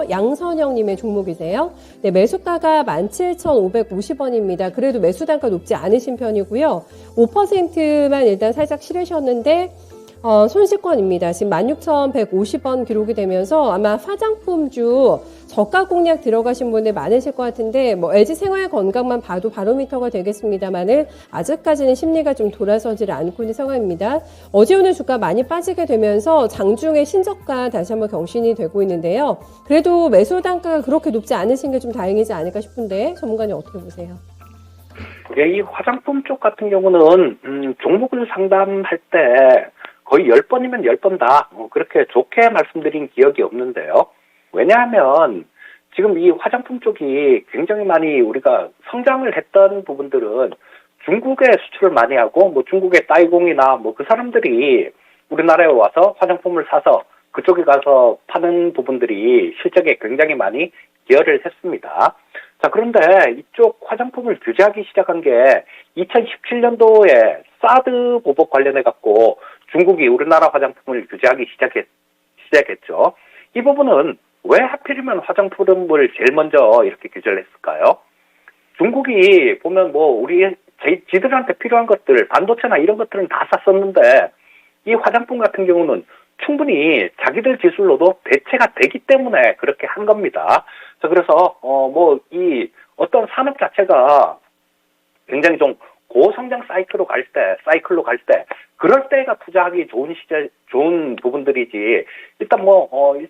양선영님의 종목이세요. 네, 매수가가 17,550원입니다. 그래도 매수 단가 높지 않으신 편이고요. 5%만 일단 살짝 실으셨는데 손실권입니다. 지금 16,150원 기록이 되면서 아마 화장품주 저가 공략 들어가신 분들 많으실 것 같은데 뭐 LG 생활 건강만 봐도 바로미터가 되겠습니다만은 아직까지는 심리가 좀 돌아서질 않고 있는 상황입니다. 어제 오늘 주가 많이 빠지게 되면서 장중에 신저가 다시 한번 경신이 되고 있는데요. 그래도 매수 단가가 그렇게 높지 않으신 게 좀 다행이지 않을까 싶은데 전문가님 어떻게 보세요? 예, 이 화장품 쪽 같은 경우는 종목을 상담할 때 거의 10번이면 10번 다 그렇게 좋게 말씀드린 기억이 없는데요. 왜냐하면 지금 이 화장품 쪽이 굉장히 많이 우리가 성장을 했던 부분들은 중국에 수출을 많이 하고 뭐 중국의 따이공이나 뭐 그 사람들이 우리나라에 와서 화장품을 사서 그쪽에 가서 파는 부분들이 실적에 굉장히 많이 기여를 했습니다. 자, 그런데 이쪽 화장품을 규제하기 시작한 게 2017년도에 사드 보복 관련해 갖고 중국이 우리나라 화장품을 규제하기 시작했죠. 이 부분은 왜 하필이면 화장품을 제일 먼저 이렇게 규제를 했을까요? 중국이 보면 뭐 지들한테 필요한 것들, 반도체나 이런 것들은 다 샀었는데 이 화장품 같은 경우는 충분히 자기들 기술로도 대체가 되기 때문에 그렇게 한 겁니다. 자, 그래서 이 어떤 산업 자체가 굉장히 좀 고성장 사이클로 갈 때 그럴 때가 투자하기 좋은 부분들이지 일단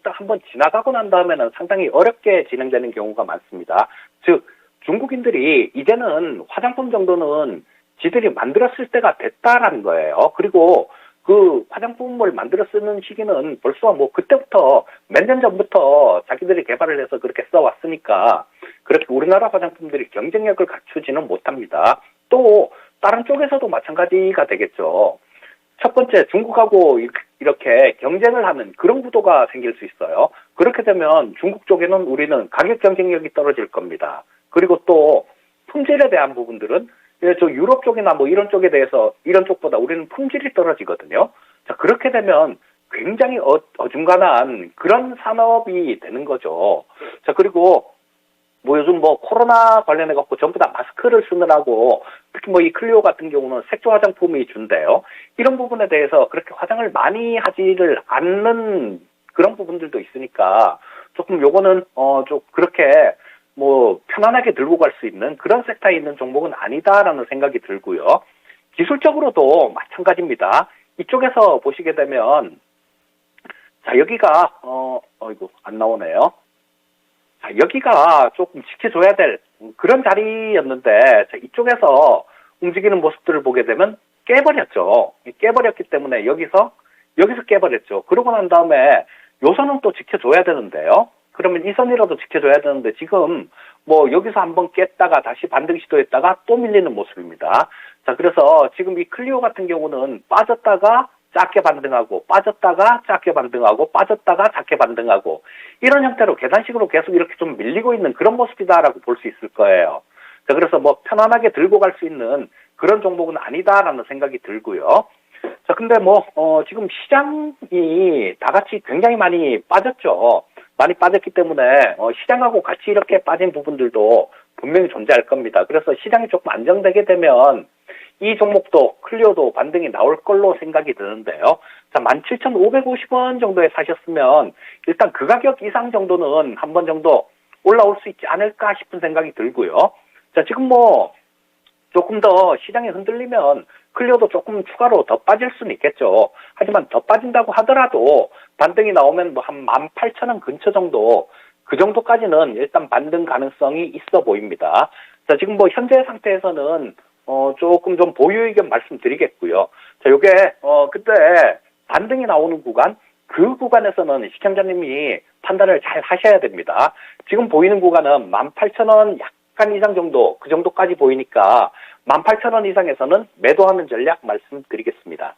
한번 지나가고 난 다음에는 상당히 어렵게 진행되는 경우가 많습니다. 즉 중국인들이 이제는 화장품 정도는 지들이 만들었을 때가 됐다라는 거예요. 그리고 그 화장품을 만들어 쓰는 시기는 벌써 뭐 그때부터 몇 년 전부터 자기들이 개발을 해서 그렇게 써왔으니까 그렇게 우리나라 화장품들이 경쟁력을 갖추지는 못합니다. 또 다른 쪽에서도 마찬가지가 되겠죠. 첫 번째 중국하고 이렇게 경쟁을 하는 그런 구도가 생길 수 있어요. 그렇게 되면 중국 쪽에는 우리는 가격 경쟁력이 떨어질 겁니다. 그리고 또 품질에 대한 부분들은 저 유럽 쪽이나 뭐 이런 쪽에 대해서 이런 쪽보다 우리는 품질이 떨어지거든요. 자, 그렇게 되면 굉장히 어중간한 그런 산업이 되는 거죠. 자, 그리고 뭐 요즘 뭐 코로나 관련해 갖고 전부 다 마스크를 쓰느라고 특히 뭐 이 클리오 같은 경우는 색조 화장품이 준대요. 이런 부분에 대해서 그렇게 화장을 많이 하지를 않는 그런 부분들도 있으니까 조금 요거는 좀 그렇게 뭐 편안하게 들고 갈 수 있는 그런 섹터에 있는 종목은 아니다라는 생각이 들고요. 기술적으로도 마찬가지입니다. 이쪽에서 보시게 되면 자, 여기가 이거 안 나오네요. 자, 여기가 조금 지켜줘야 될 그런 자리였는데 자, 이쪽에서 움직이는 모습들을 보게 되면 깨버렸죠. 깨버렸기 때문에 여기서 깨버렸죠. 그러고 난 다음에 요선은 또 지켜줘야 되는데요. 그러면 이 선이라도 지켜줘야 되는데 지금 뭐 여기서 한번 깼다가 다시 반등 시도했다가 또 밀리는 모습입니다. 자, 그래서 지금 이 클리오 같은 경우는 빠졌다가 작게 반등하고 빠졌다가 작게 반등하고 빠졌다가 작게 반등하고 이런 형태로 계단식으로 계속 이렇게 좀 밀리고 있는 그런 모습이다라고 볼 수 있을 거예요. 자, 그래서 뭐 편안하게 들고 갈 수 있는 그런 종목은 아니다라는 생각이 들고요. 자, 근데 지금 시장이 다 같이 굉장히 많이 빠졌죠. 많이 빠졌기 때문에 시장하고 같이 이렇게 빠진 부분들도 분명히 존재할 겁니다. 그래서 시장이 조금 안정되게 되면 이 종목도 클리오도 반등이 나올 걸로 생각이 드는데요. 자, 17,550원 정도에 사셨으면 일단 그 가격 이상 정도는 한 번 정도 올라올 수 있지 않을까 싶은 생각이 들고요. 자, 지금 조금 더 시장이 흔들리면 클리오도 조금 추가로 더 빠질 수는 있겠죠. 하지만 더 빠진다고 하더라도 반등이 나오면 뭐 한 18,000원 근처 정도 그 정도까지는 일단 반등 가능성이 있어 보입니다. 자, 지금 현재 상태에서는 조금 좀 보유 의견 말씀드리겠고요. 자, 요게 그때 반등이 나오는 구간 그 구간에서는 시청자님이 판단을 잘 하셔야 됩니다. 지금 보이는 구간은 18,000원 약간 이상 정도 그 정도까지 보이니까 18,000원 이상에서는 매도하는 전략 말씀드리겠습니다.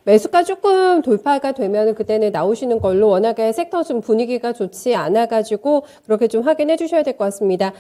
매수가 조금 돌파가 되면 그때는 나오시는 걸로 워낙에 섹터 좀 분위기가 좋지 않아가지고 그렇게 좀 확인해 주셔야 될 것 같습니다.